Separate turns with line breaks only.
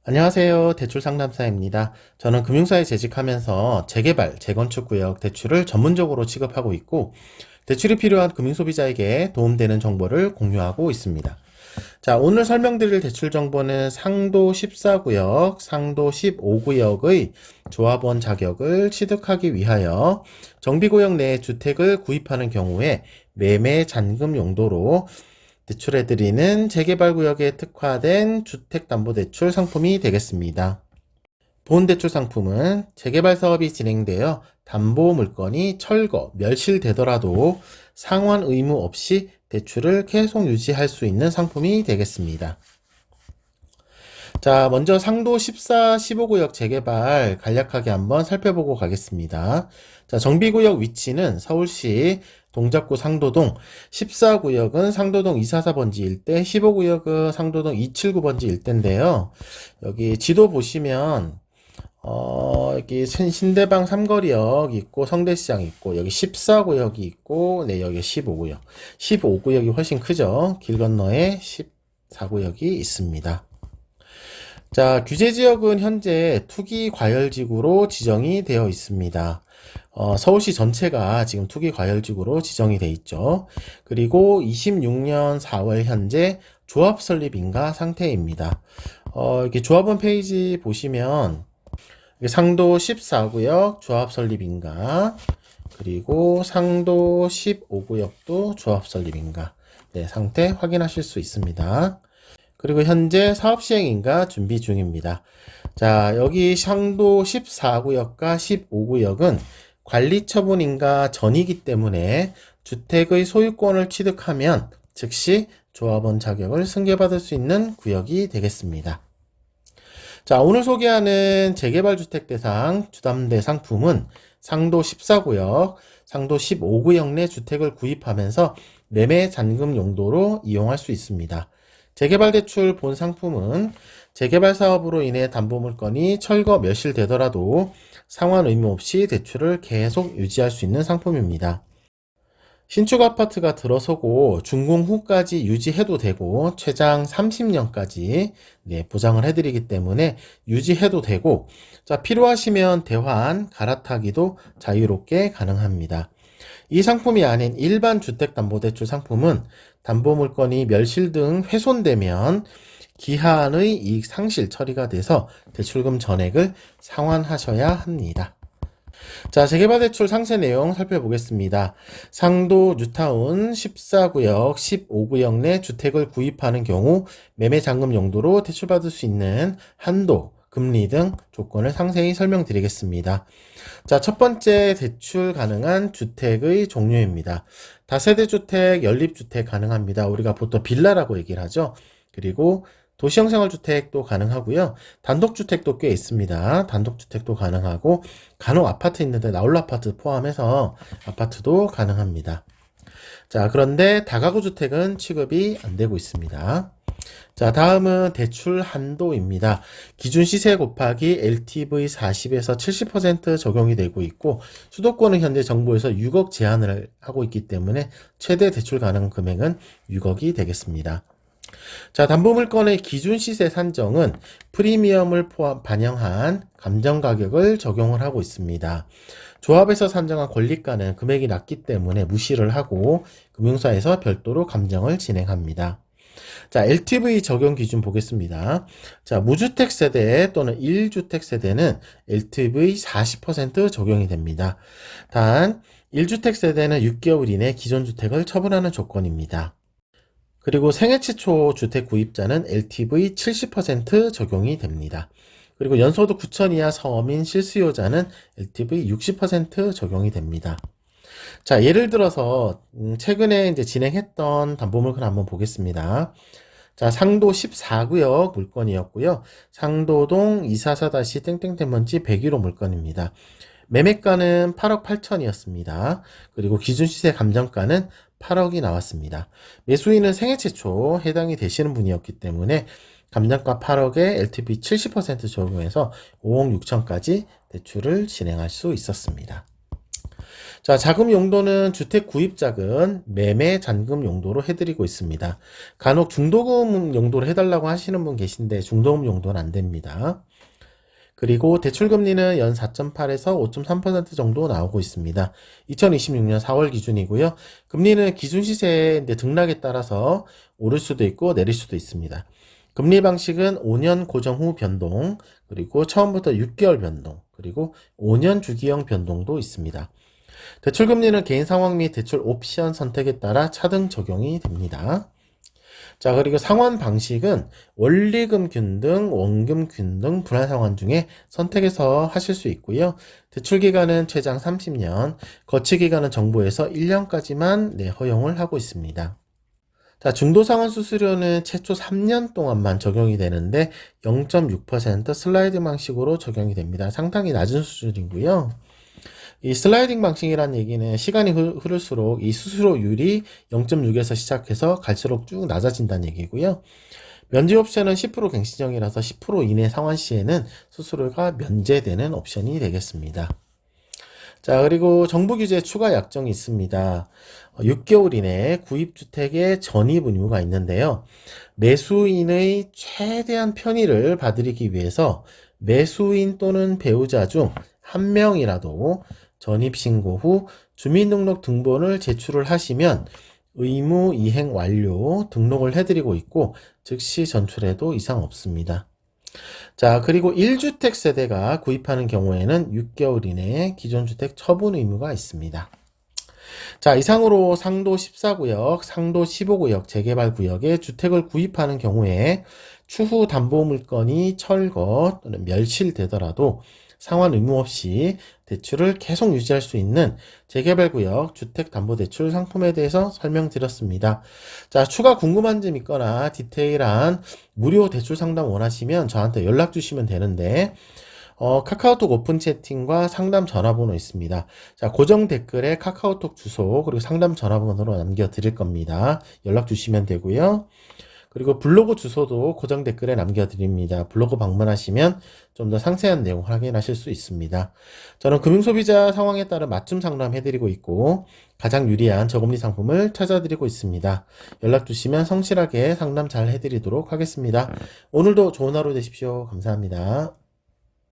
안녕하세요. 대출상담사입니다. 저는 금융사에 재직하면서 재개발, 재건축 구역 대출을 전문적으로 취급하고 있고, 대출이 필요한 금융소비자에게 도움되는 정보를 공유하고 있습니다. 자, 오늘 설명드릴 대출 정보는 상도 14구역, 상도 15구역의 조합원 자격을 취득하기 위하여 정비구역 내 주택을 구입하는 경우에 매매 잔금 용도로 대출해드리는 재개발구역에 특화된 주택담보대출 상품이 되겠습니다. 본 대출 상품은 재개발 사업이 진행되어 담보 물건이 철거, 멸실되더라도 상환 의무 없이 대출을 계속 유지할 수 있는 상품이 되겠습니다. 자, 먼저 상도 14, 15구역 재개발 간략하게 한번 살펴보고 가겠습니다. 자, 정비구역 위치는 서울시 동작구 상도동, 14구역은 상도동 244번지 일대, 15구역은 상도동 279번지 일대인데요. 여기 지도 보시면 여기 신대방 삼거리역 있고 성대시장 있고 여기 14구역이 있고 네, 여기 15구역. 15구역이 훨씬 크죠. 길 건너에 14구역이 있습니다. 자, 규제지역은 현재 투기과열지구로 지정이 되어 있습니다. 서울시 전체가 지금 투기과열지구로 지정이 되어 있죠. 그리고 26년 4월 현재 조합 설립 인가 상태입니다. 이렇게 조합원 페이지 보시면 상도 14구역 조합 설립 인가, 그리고 상도 15구역도 조합 설립 인가, 네, 상태 확인하실 수 있습니다. 그리고 현재 사업시행인가 준비 중입니다. 자, 여기 상도 14구역과 15구역은 관리처분인가 전이기 때문에 주택의 소유권을 취득하면 즉시 조합원 자격을 승계받을 수 있는 구역이 되겠습니다. 자, 오늘 소개하는 재개발주택 대상 주담대 상품은 상도 14구역, 상도 15구역 내 주택을 구입하면서 매매 잔금 용도로 이용할 수 있습니다. 재개발대출 본 상품은 재개발 사업으로 인해 담보물건이 철거 멸실되더라도 상환 의무 없이 대출을 계속 유지할 수 있는 상품입니다. 신축 아파트가 들어서고 준공 후까지 유지해도 되고 최장 30년까지 보장을 해드리기 때문에 유지해도 되고, 자, 필요하시면 대환, 갈아타기도 자유롭게 가능합니다. 이 상품이 아닌 일반 주택담보대출 상품은 담보물건이 멸실 등 훼손되면 기한의 이익 상실 처리가 돼서 대출금 전액을 상환하셔야 합니다. 자, 재개발 대출 상세 내용 살펴보겠습니다. 상도 뉴타운 14구역, 15구역 내 주택을 구입하는 경우 매매 잔금 용도로 대출받을 수 있는 한도, 금리 등 조건을 상세히 설명드리겠습니다. 자, 첫 번째 대출 가능한 주택의 종류입니다. 다세대 주택, 연립주택 가능합니다. 우리가 보통 빌라라고 얘기를 하죠. 그리고 도시형 생활주택도 가능하고요. 단독주택도 꽤 있습니다. 단독주택도 가능하고 간혹 아파트 있는데 나홀로 아파트 포함해서 아파트도 가능합니다. 자, 그런데 다가구 주택은 취급이 안 되고 있습니다. 자, 다음은 대출 한도입니다. 기준 시세 곱하기 LTV 40에서 70% 적용이 되고 있고, 수도권은 현재 정부에서 6억 제한을 하고 있기 때문에 최대 대출 가능 금액은 6억이 되겠습니다. 자, 담보물건의 기준 시세 산정은 프리미엄을 반영한 감정 가격을 적용을 하고 있습니다. 조합에서 산정한 권리가는 금액이 낮기 때문에 무시를 하고 금융사에서 별도로 감정을 진행합니다. 자, LTV 적용 기준 보겠습니다. 자, 무주택 세대 또는 1주택 세대는 LTV 40% 적용이 됩니다. 단 1주택 세대는 6개월 이내 기존 주택을 처분하는 조건입니다. 그리고 생애 최초 주택 구입자는 LTV 70% 적용이 됩니다. 그리고 연소득 9천 이하 서민 실수요자는 LTV 60% 적용이 됩니다. 자, 예를 들어서 최근에 이제 진행했던 담보물건 한번 보겠습니다. 자, 상도 14구역 물건이었고요. 상도동 244-땡땡땡번지 101호 물건입니다. 매매가는 8억 8천이었습니다. 그리고 기준 시세 감정가는 8억이 나왔습니다. 매수인은 생애 최초 해당이 되시는 분이었기 때문에 감정가 8억에 LTV 70% 적용해서 5억 6천까지 대출을 진행할 수 있었습니다. 자, 자금 용도는 주택 구입 자금, 매매 잔금 용도로 해드리고 있습니다. 간혹 중도금 용도로 해달라고 하시는 분 계신데 중도금 용도는 안 됩니다. 그리고 대출금리는 연 4.8에서 5.3% 정도 나오고 있습니다. 2026년 4월 기준이고요. 금리는 기준 시세 등락에 따라서 오를 수도 있고 내릴 수도 있습니다. 금리 방식은 5년 고정 후 변동, 그리고 처음부터 6개월 변동, 그리고 5년 주기형 변동도 있습니다. 대출금리는 개인 상황 및 대출 옵션 선택에 따라 차등 적용이 됩니다. 자, 그리고 상환 방식은 원리금 균등, 원금 균등, 분할 상환 중에 선택해서 하실 수 있고요. 대출 기간은 최장 30년, 거치 기간은 정부에서 1년까지만 허용을 하고 있습니다. 자, 중도상환 수수료는 최초 3년 동안만 적용이 되는데 0.6% 슬라이딩 방식으로 적용이 됩니다. 상당히 낮은 수준이고요. 이 슬라이딩 방식이란 얘기는 시간이 흐를수록 이 수수료율이 0.6에서 시작해서 갈수록 쭉 낮아진다는 얘기고요. 면제 옵션은 10% 갱신형이라서 10% 이내 상환 시에는 수수료가 면제되는 옵션이 되겠습니다. 자, 그리고 정부 규제 추가 약정이 있습니다. 6개월 이내에 구입주택의 전입 의무가 있는데요. 매수인의 최대한 편의를 봐드리기 위해서 매수인 또는 배우자 중 한 명이라도 전입신고 후 주민등록 등본을 제출을 하시면 의무 이행 완료 등록을 해드리고 있고 즉시 전출해도 이상 없습니다. 자, 그리고 1주택 세대가 구입하는 경우에는 6개월 이내에 기존 주택 처분 의무가 있습니다. 자, 이상으로 상도 14구역, 상도 15구역 재개발 구역에 주택을 구입하는 경우에 추후 담보물건이 철거 또는 멸실되더라도 상환 의무 없이 대출을 계속 유지할 수 있는 재개발구역 주택담보대출 상품에 대해서 설명드렸습니다. 자, 추가 궁금한 점 있거나 디테일한 무료 대출 상담 원하시면 저한테 연락 주시면 되는데 카카오톡 오픈 채팅과 상담 전화번호 있습니다. 자, 고정 댓글에 카카오톡 주소 그리고 상담 전화번호로 남겨드릴 겁니다. 연락 주시면 되고요. 그리고 블로그 주소도 고정 댓글에 남겨드립니다. 블로그 방문하시면 좀 더 상세한 내용 확인하실 수 있습니다. 저는 금융소비자 상황에 따른 맞춤 상담해드리고 있고 가장 유리한 저금리 상품을 찾아드리고 있습니다. 연락 주시면 성실하게 상담 잘 해드리도록 하겠습니다. 오늘도 좋은 하루 되십시오. 감사합니다.